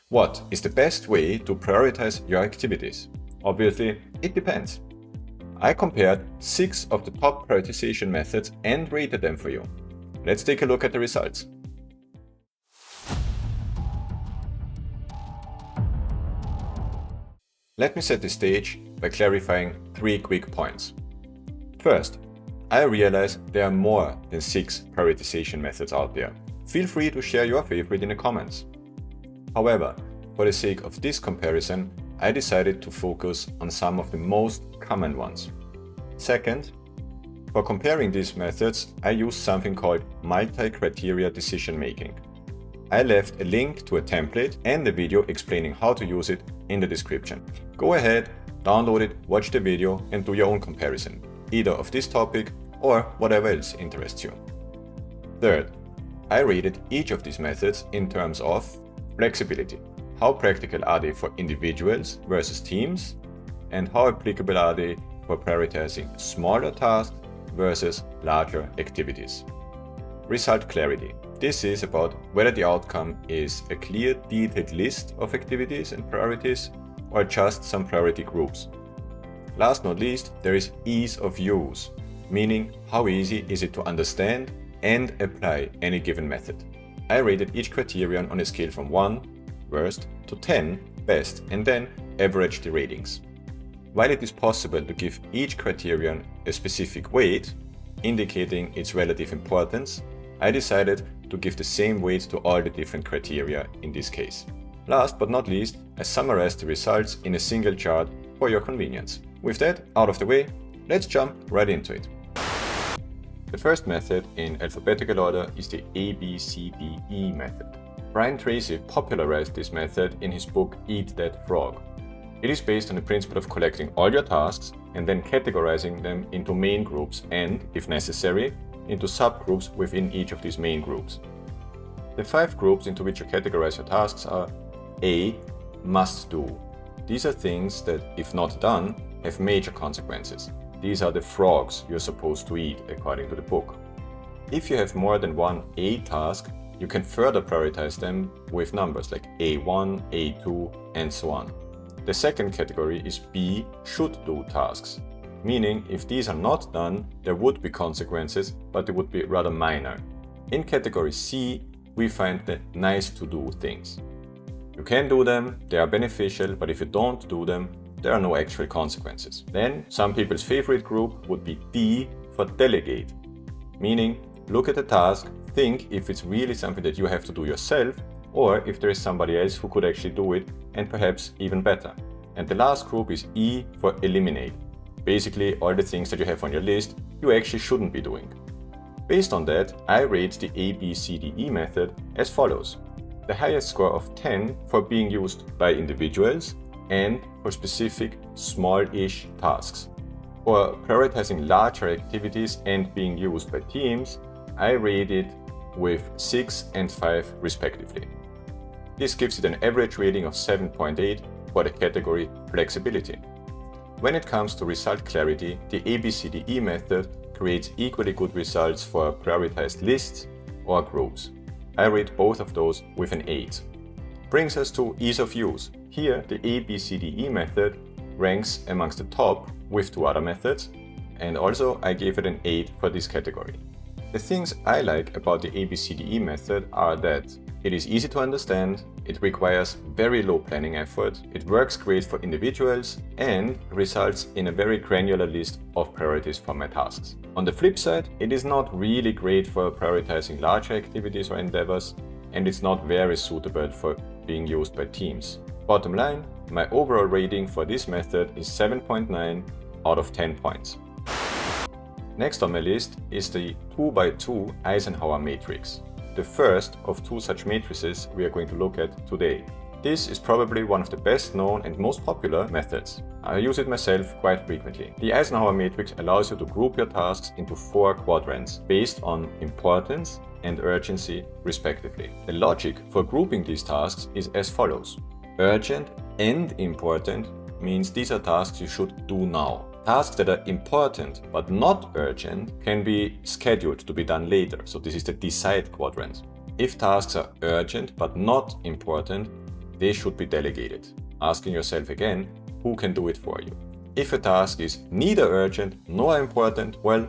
What is the best way to prioritize your activities? Obviously, it depends. I compared 6 of the top prioritization methods and rated them for you. Let's take a look at the results. Let me set the stage by clarifying 3 quick points. First, I realize there are more than 6 prioritization methods out there. Feel free to share your favorite in the comments. However, for the sake of this comparison, I decided to focus on some of the most common ones. Second, for comparing these methods, I used something called multi-criteria decision making. I left a link to a template and a video explaining how to use it in the description. Go ahead, download it, watch the video and do your own comparison, either of this topic or whatever else interests you. Third, I rated each of these methods in terms of flexibility. How practical are they for individuals versus teams? And how applicable are they for prioritizing smaller tasks versus larger activities? Result clarity. This is about whether the outcome is a clear, detailed list of activities and priorities or just some priority groups. Last not least, there is ease of use, meaning how easy is it to understand and apply any given method. I rated each criterion on a scale from 1, worst, to 10, best, and then averaged the ratings. While it is possible to give each criterion a specific weight, indicating its relative importance, I decided to give the same weight to all the different criteria in this case. Last but not least, I summarized the results in a single chart for your convenience. With that out of the way, let's jump right into it. The first method in alphabetical order is the ABCDE method. Brian Tracy popularized this method in his book Eat That Frog. It is based on the principle of collecting all your tasks and then categorizing them into main groups and, if necessary, into subgroups within each of these main groups. The 5 groups into which you categorize your tasks are A. Must do. These are things that, if not done, have major consequences. These are the frogs you're supposed to eat, according to the book. If you have more than one A task, you can further prioritize them with numbers like A1, A2, and so on. The second category is B. Should do tasks, meaning if these are not done, there would be consequences, but they would be rather minor. In category C, we find the nice to do things. You can do them, they are beneficial, but if you don't do them, there are no actual consequences. Then, some people's favorite group would be D for delegate, meaning look at the task, think if it's really something that you have to do yourself, or if there is somebody else who could actually do it, and perhaps even better. And the last group is E for eliminate. Basically, all the things that you have on your list, you actually shouldn't be doing. Based on that, I rate the ABCDE method as follows. The highest score of 10 for being used by individuals and for specific small-ish tasks. For prioritizing larger activities and being used by teams, I rate it with 6 and 5 respectively. This gives it an average rating of 7.8 for the category flexibility. When it comes to result clarity, the ABCDE method creates equally good results for prioritized lists or groups. I rate both of those with an 8. Brings us to ease of use. Here, the ABCDE method ranks amongst the top with 2 other methods, and also I gave it an 8 for this category. The things I like about the ABCDE method are that it is easy to understand, it requires very low planning effort, it works great for individuals, and results in a very granular list of priorities for my tasks. On the flip side, it is not really great for prioritizing larger activities or endeavors, and it's not very suitable for being used by teams. Bottom line, my overall rating for this method is 7.9 out of 10 points. Next on my list is the 2x2 Eisenhower matrix, the first of 2 such matrices we are going to look at today. This is probably one of the best known and most popular methods. I use it myself quite frequently. The Eisenhower matrix allows you to group your tasks into 4 quadrants based on importance and urgency respectively. The logic for grouping these tasks is as follows. Urgent and important means these are tasks you should do now. Tasks that are important but not urgent can be scheduled to be done later, so this is the decide quadrant. If tasks are urgent but not important, they should be delegated, asking yourself again, who can do it for you? If a task is neither urgent nor important, well,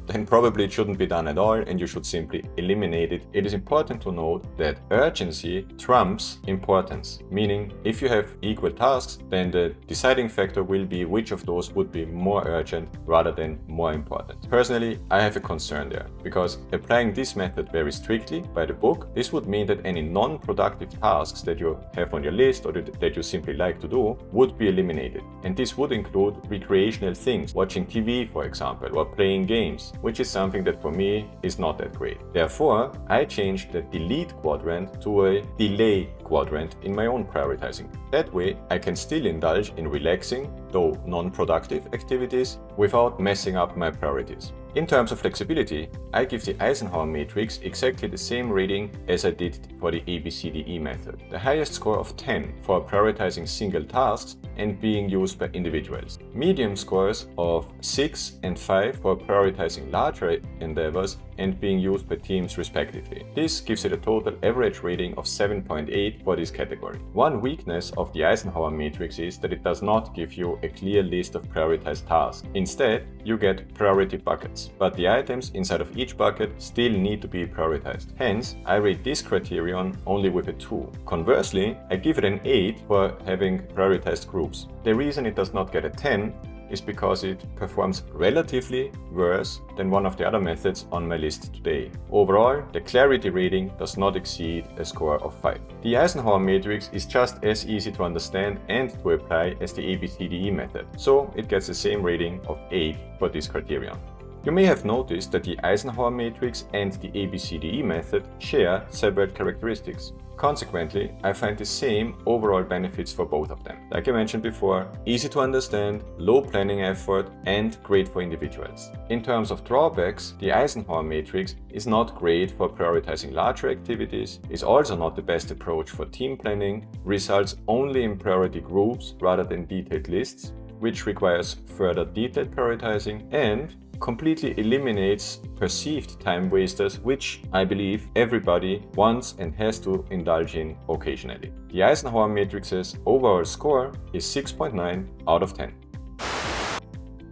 then probably it shouldn't be done at all and you should simply eliminate it. It is important to note that urgency trumps importance, meaning if you have equal tasks, then the deciding factor will be which of those would be more urgent rather than more important. Personally, I have a concern there, because applying this method very strictly by the book, this would mean that any non-productive tasks that you have on your list or that you simply like to do would be eliminated. And this would include recreational things, watching TV for example, or playing games, which is something that for me is not that great. Therefore, I changed the delete quadrant to a delay quadrant in my own prioritizing. That way, I can still indulge in relaxing, though non-productive activities without messing up my priorities. In terms of flexibility, I give the Eisenhower matrix exactly the same rating as I did for the ABCDE method. The highest score of 10 for prioritizing single tasks and being used by individuals. Medium scores of 6 and 5 for prioritizing larger endeavors and being used by teams respectively. This gives it a total average rating of 7.8 for this category. One weakness of the Eisenhower matrix is that it does not give you a clear list of prioritized tasks. Instead, you get priority buckets, but the items inside of each bucket still need to be prioritized. Hence, I rate this criterion only with a 2. Conversely, I give it an 8 for having prioritized groups. The reason it does not get a 10 is because it performs relatively worse than one of the other methods on my list today. Overall, the clarity rating does not exceed a score of 5. The Eisenhower matrix is just as easy to understand and to apply as the ABCDE method, so it gets the same rating of 8 for this criterion. You may have noticed that the Eisenhower matrix and the ABCDE method share several characteristics. Consequently, I find the same overall benefits for both of them. Like I mentioned before, easy to understand, low planning effort, and great for individuals. In terms of drawbacks, the Eisenhower matrix is not great for prioritizing larger activities, is also not the best approach for team planning, results only in priority groups rather than detailed lists, which requires further detailed prioritizing, and completely eliminates perceived time wasters, which I believe everybody wants and has to indulge in occasionally. The Eisenhower matrix's overall score is 6.9 out of 10.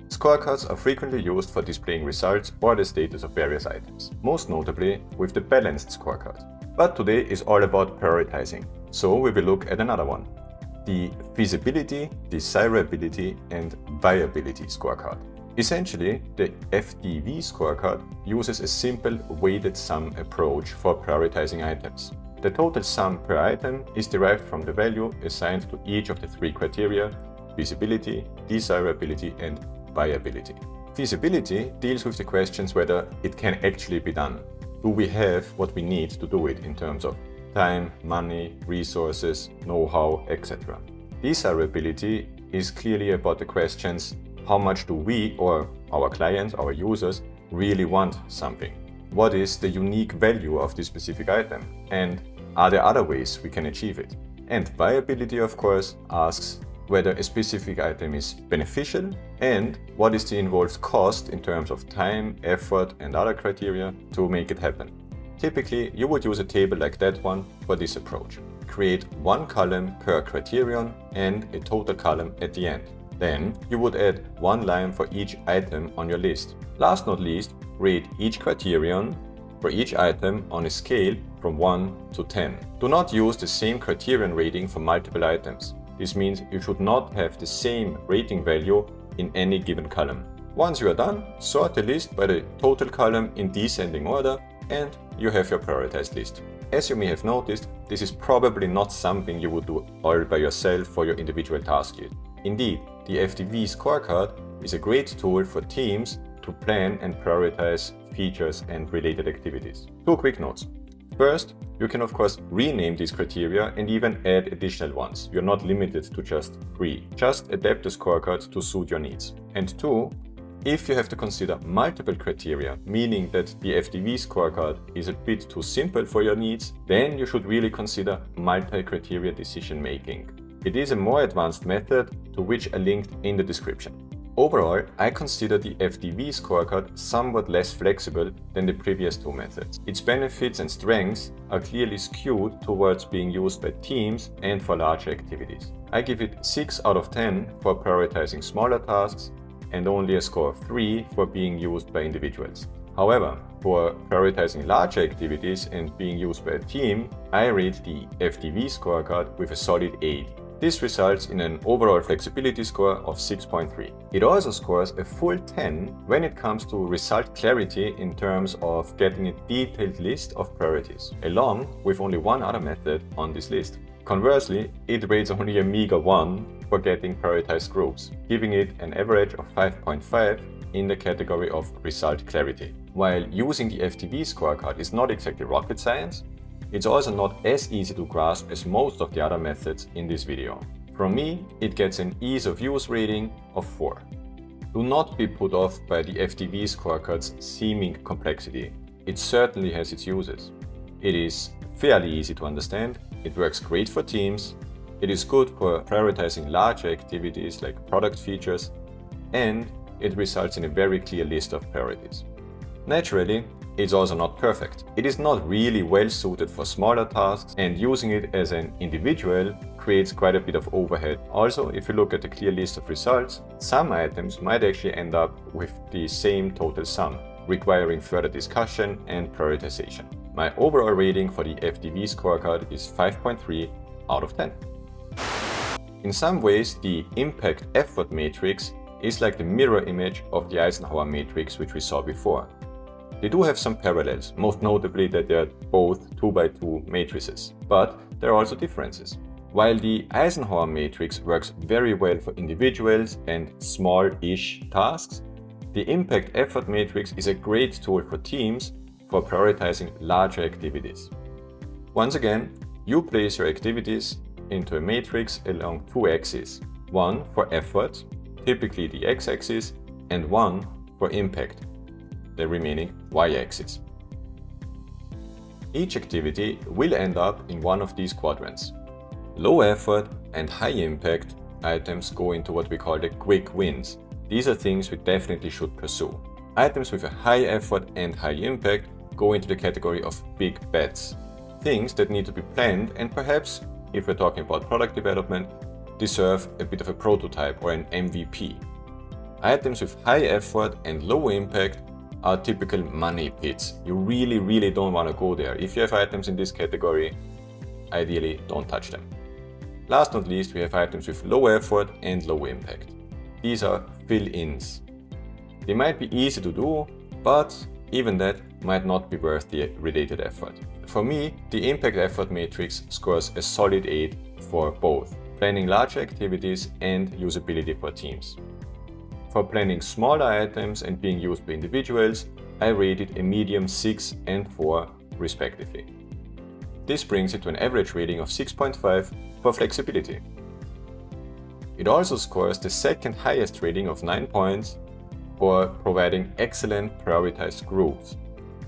Scorecards are frequently used for displaying results or the status of various items, most notably with the balanced scorecard. But today is all about prioritizing, so we will look at another one: the feasibility, desirability, and viability scorecard. Essentially, the FDV scorecard uses a simple weighted sum approach for prioritizing items. The total sum per item is derived from the value assigned to each of the 3 criteria: feasibility, desirability, and viability. Feasibility deals with the questions whether it can actually be done. Do we have what we need to do it in terms of time, money, resources, know-how, etc. Desirability is clearly about the questions: how much do we or our clients, our users, really want something? What is the unique value of this specific item? And are there other ways we can achieve it? And viability, of course, asks whether a specific item is beneficial and what is the involved cost in terms of time, effort, and other criteria to make it happen. Typically, you would use a table like that one for this approach. Create one column per criterion and a total column at the end. Then you would add one line for each item on your list. Last not least, rate each criterion for each item on a scale from 1 to 10. Do not use the same criterion rating for multiple items. This means you should not have the same rating value in any given column. Once you are done, sort the list by the total column in descending order and you have your prioritized list. As you may have noticed, this is probably not something you would do all by yourself for your individual task list. Indeed, the FDV scorecard is a great tool for teams to plan and prioritize features and related activities. 2 quick notes. First, you can of course rename these criteria and even add additional ones. You're not limited to just 3. Just adapt the scorecard to suit your needs. And 2, if you have to consider multiple criteria, meaning that the FDV scorecard is a bit too simple for your needs, then you should really consider multi-criteria decision making. It is a more advanced method to which I linked in the description. Overall, I consider the FDV scorecard somewhat less flexible than the previous two methods. Its benefits and strengths are clearly skewed towards being used by teams and for larger activities. I give it 6 out of 10 for prioritizing smaller tasks and only a score of 3 for being used by individuals. However, for prioritizing larger activities and being used by a team, I rate the FDV scorecard with a solid 8. This results in an overall flexibility score of 6.3. It also scores a full 10 when it comes to result clarity in terms of getting a detailed list of priorities, along with only one other method on this list. Conversely, it rates only a meager 1 for getting prioritized groups, giving it an average of 5.5 in the category of result clarity. While using the FDV scorecard is not exactly rocket science, it's also not as easy to grasp as most of the other methods in this video. From me, it gets an ease of use rating of 4. Do not be put off by the FDV scorecard's seeming complexity. It certainly has its uses. It is fairly easy to understand, it works great for teams, it is good for prioritizing larger activities like product features, and it results in a very clear list of priorities. Naturally, it's also not perfect. It is not really well suited for smaller tasks, and using it as an individual creates quite a bit of overhead. Also, if you look at the clear list of results, some items might actually end up with the same total sum, requiring further discussion and prioritization. My overall rating for the FDV scorecard is 5.3 out of 10. In some ways, the impact effort matrix is like the mirror image of the Eisenhower matrix which we saw before. They do have some parallels, most notably that they are both 2x2 matrices, but there are also differences. While the Eisenhower matrix works very well for individuals and small-ish tasks, the impact effort matrix is a great tool for teams for prioritizing larger activities. Once again, you place your activities into a matrix along two axes, one for effort, typically the x-axis, and one for impact, the remaining y-axis. Each activity will end up in one of these quadrants. Low effort and high impact items go into what we call the quick wins. These are things we definitely should pursue. Items with a high effort and high impact go into the category of big bets. Things that need to be planned and perhaps, if we're talking about product development, deserve a bit of a prototype or an MVP. Items with high effort and low impact are typical money pits. You really don't want to go there. If you have items in this category, ideally don't touch them. Last not least, we have items with low effort and low impact. These are fill-ins. They might be easy to do, but even that might not be worth the related effort. For me, the impact effort matrix scores a solid 8 for both planning larger activities and usability for teams. For planning smaller items and being used by individuals, I rated a medium 6 and 4 respectively. This brings it to an average rating of 6.5 for flexibility. It also scores the second highest rating of 9 points for providing excellent prioritized groups.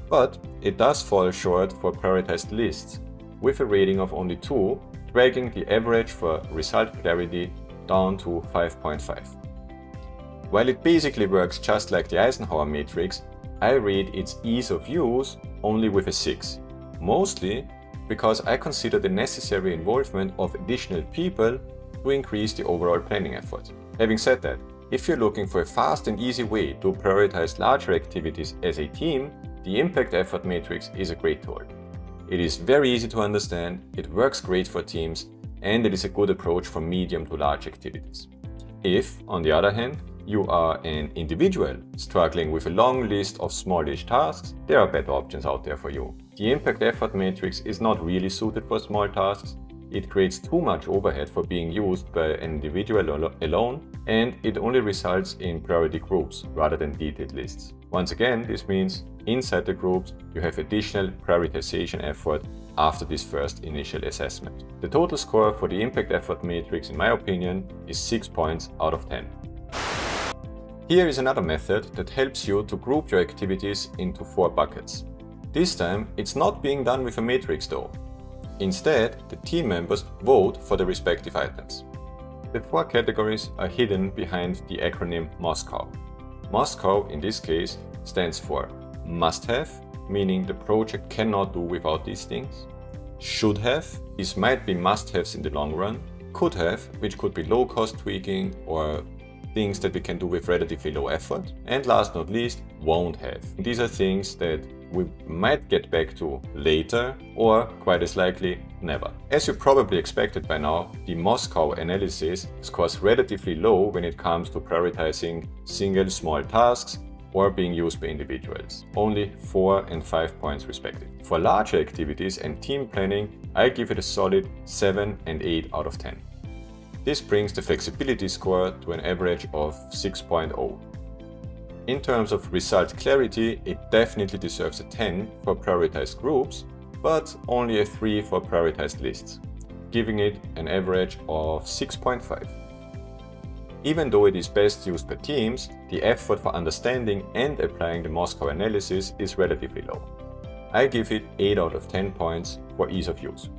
But it does fall short for prioritized lists, with a rating of only 2, dragging the average for result clarity down to 5.5. While it basically works just like the Eisenhower matrix, I rate its ease of use only with a 6, mostly because I consider the necessary involvement of additional people to increase the overall planning effort. Having said that, if you're looking for a fast and easy way to prioritize larger activities as a team, the impact effort matrix is a great tool. It is very easy to understand, it works great for teams, and it is a good approach for medium to large activities. If, on the other hand, you are an individual struggling with a long list of smallish tasks, there are better options out there for you. The impact effort matrix is not really suited for small tasks. It creates too much overhead for being used by an individual alone, and it only results in priority groups rather than detailed lists. Once again, this means inside the groups you have additional prioritization effort after this first initial assessment. The total score for the impact effort matrix, in my opinion, is 6 points out of 10. Here is another method that helps you to group your activities into 4 buckets. This time, it's not being done with a matrix though. Instead, the team members vote for the respective items. The 4 categories are hidden behind the acronym MOSCOW. MOSCOW in this case stands for must have, meaning the project cannot do without these things. Should have, these might be must-haves in the long run. Could have, which could be low-cost tweaking or things that we can do with relatively low effort. And last not least, won't have. These are things that we might get back to later or quite as likely never. As you probably expected by now, the Moscow analysis scores relatively low when it comes to prioritizing single small tasks or being used by individuals, only 4 and 5 points respectively. For larger activities and team planning, I give it a solid 7 and 8 out of 10. This brings the flexibility score to an average of 6.0. In terms of result clarity, it definitely deserves a 10 for prioritized groups, but only a 3 for prioritized lists, giving it an average of 6.5. Even though it is best used by teams, the effort for understanding and applying the Moscow analysis is relatively low. I give it 8 out of 10 points for ease of use.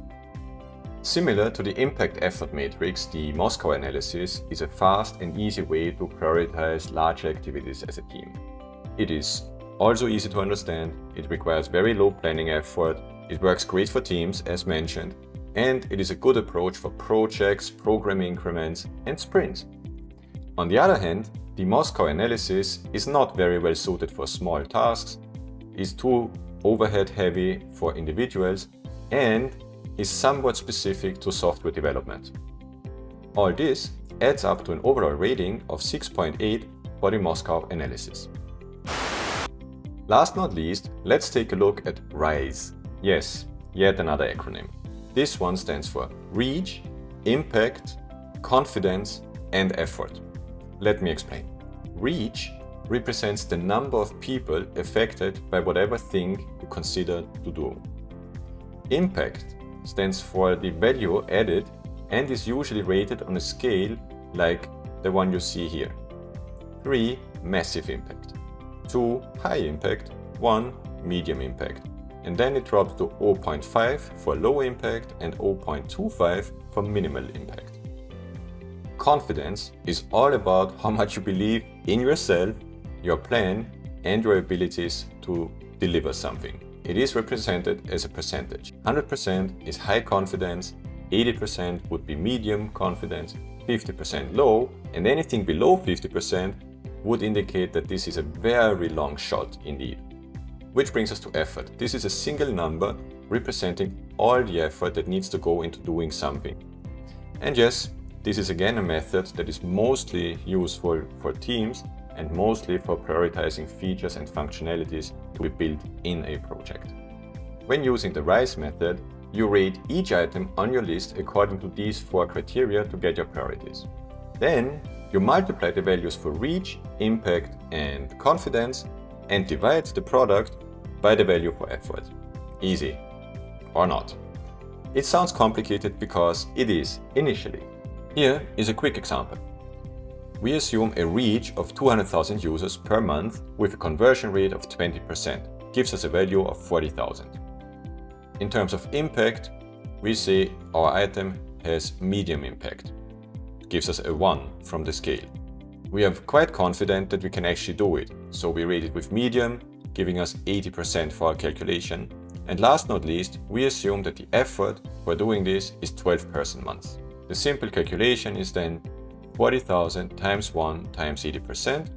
Similar to the impact effort matrix, the Moscow analysis is a fast and easy way to prioritize large activities as a team. It is also easy to understand, it requires very low planning effort, it works great for teams as mentioned, and it is a good approach for projects, program increments, and sprints. On the other hand, the Moscow analysis is not very well suited for small tasks, is too overhead heavy for individuals, and is somewhat specific to software development. All this adds up to an overall rating of 6.8 for the Moscow analysis. Last not least, let's take a look at RISE. Yes, yet another acronym. This one stands for Reach, Impact, Confidence, and Effort. Let me explain. Reach represents the number of people affected by whatever thing you consider to do. Impact stands for the value added and is usually rated on a scale like the one you see here. 3. Massive impact. 2. High impact. 1. Medium impact. And then it drops to 0.5 for low impact and 0.25 for minimal impact. Confidence is all about how much you believe in yourself, your plan, and your abilities to deliver something. It is represented as a percentage. 100% is high confidence, 80% would be medium confidence, 50% low, and anything below 50% would indicate that this is a very long shot indeed. Which brings us to effort. This is a single number representing all the effort that needs to go into doing something. And yes, this is again a method that is mostly useful for teams and mostly for prioritizing features and functionalities to be built in a project. When using the RISE method, you rate each item on your list according to these 4 criteria to get your priorities. Then you multiply the values for reach, impact, and confidence and divide the product by the value for effort. Easy. Or not. It sounds complicated because it is initially. Here is a quick example. We assume a reach of 200,000 users per month with a conversion rate of 20%, gives us a value of 40,000. In terms of impact, we say our item has medium impact, gives us a 1 from the scale. We are quite confident that we can actually do it, so we rate it with medium, giving us 80% for our calculation. And last not least, we assume that the effort for doing this is 12 person months. The simple calculation is then 40,000 times 1 times 80%,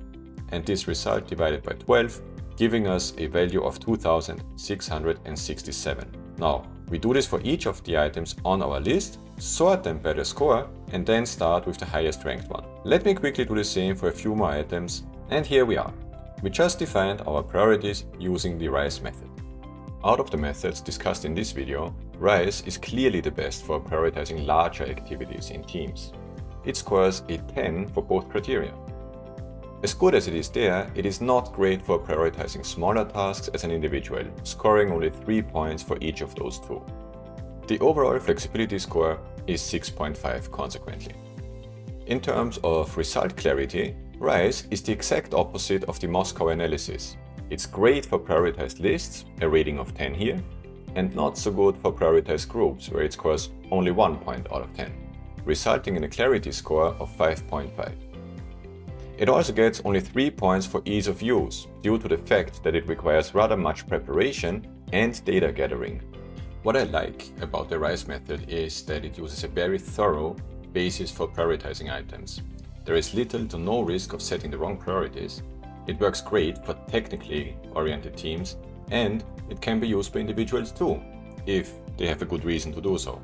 and this result divided by 12, giving us a value of 2,667. Now, we do this for each of the items on our list, sort them by the score, and then start with the highest ranked one. Let me quickly do the same for a few more items, and here we are. We just defined our priorities using the RISE method. Out of the methods discussed in this video, RISE is clearly the best for prioritizing larger activities in teams. It scores a 10 for both criteria. As good as it is there, it is not great for prioritizing smaller tasks as an individual, scoring only 3 points for each of those 2. The overall flexibility score is 6.5 consequently. In terms of result clarity, RISE is the exact opposite of the Moscow analysis. It's great for prioritized lists, a rating of 10 here, and not so good for prioritized groups, where it scores only 1 point out of 10. resulting in a clarity score of 5.5. It also gets only 3 points for ease of use, due to the fact that it requires rather much preparation and data gathering. What I like about the RISE method is that it uses a very thorough basis for prioritizing items. There is little to no risk of setting the wrong priorities. It works great for technically oriented teams, and it can be used by individuals too, if they have a good reason to do so.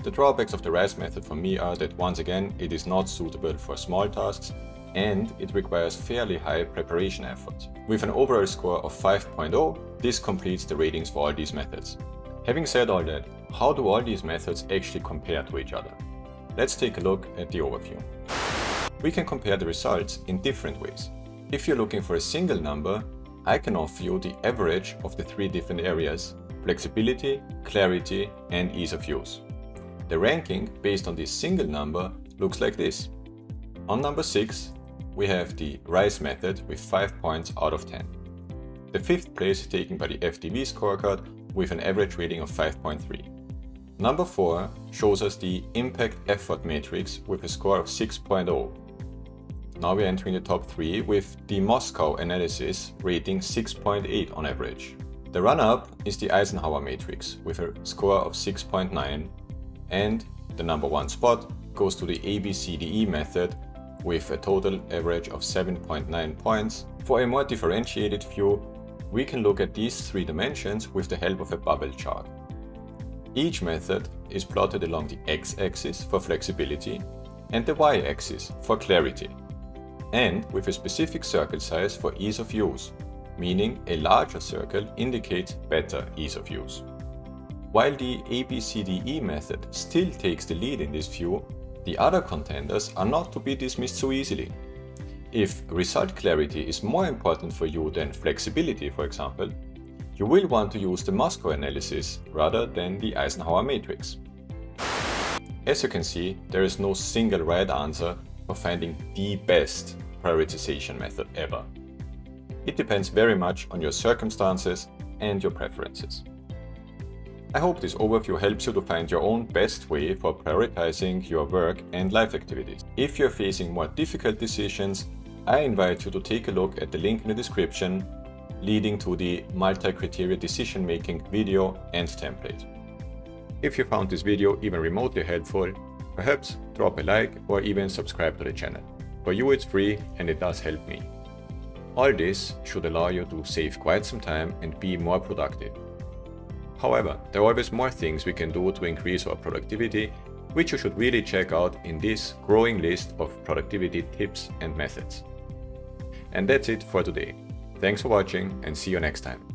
The drawbacks of the RISE method for me are that once again it is not suitable for small tasks and it requires fairly high preparation effort. With an overall score of 5.0, this completes the ratings for all these methods. Having said all that, how do all these methods actually compare to each other? Let's take a look at the overview. We can compare the results in different ways. If you're looking for a single number, I can offer you the average of the 3 different areas: flexibility, clarity, and ease of use. The ranking based on this single number looks like this. On number 6, we have the RISE method with 5 points out of 10. The 5th place is taken by the FDV scorecard with an average rating of 5.3. Number 4 shows us the impact effort matrix with a score of 6.0. Now we're entering the top 3 with the Moscow analysis rating 6.8 on average. The runner-up is the Eisenhower matrix with a score of 6.9, and the number 1 spot goes to the ABCDE method with a total average of 7.9 points. For a more differentiated view, we can look at these 3 dimensions with the help of a bubble chart. Each method is plotted along the x-axis for flexibility and the y-axis for clarity, and with a specific circle size for ease of use, meaning a larger circle indicates better ease of use. While the ABCDE method still takes the lead in this view, the other contenders are not to be dismissed so easily. If result clarity is more important for you than flexibility, for example, you will want to use the Moscow analysis rather than the Eisenhower matrix. As you can see, there is no single right answer for finding the best prioritization method ever. It depends very much on your circumstances and your preferences. I hope this overview helps you to find your own best way for prioritizing your work and life activities. If you're facing more difficult decisions, I invite you to take a look at the link in the description leading to the multi-criteria decision-making video and template. If you found this video even remotely helpful, perhaps drop a like or even subscribe to the channel. For you it's free and it does help me. All this should allow you to save quite some time and be more productive. However, there are always more things we can do to increase our productivity, which you should really check out in this growing list of productivity tips and methods. And that's it for today. Thanks for watching and see you next time.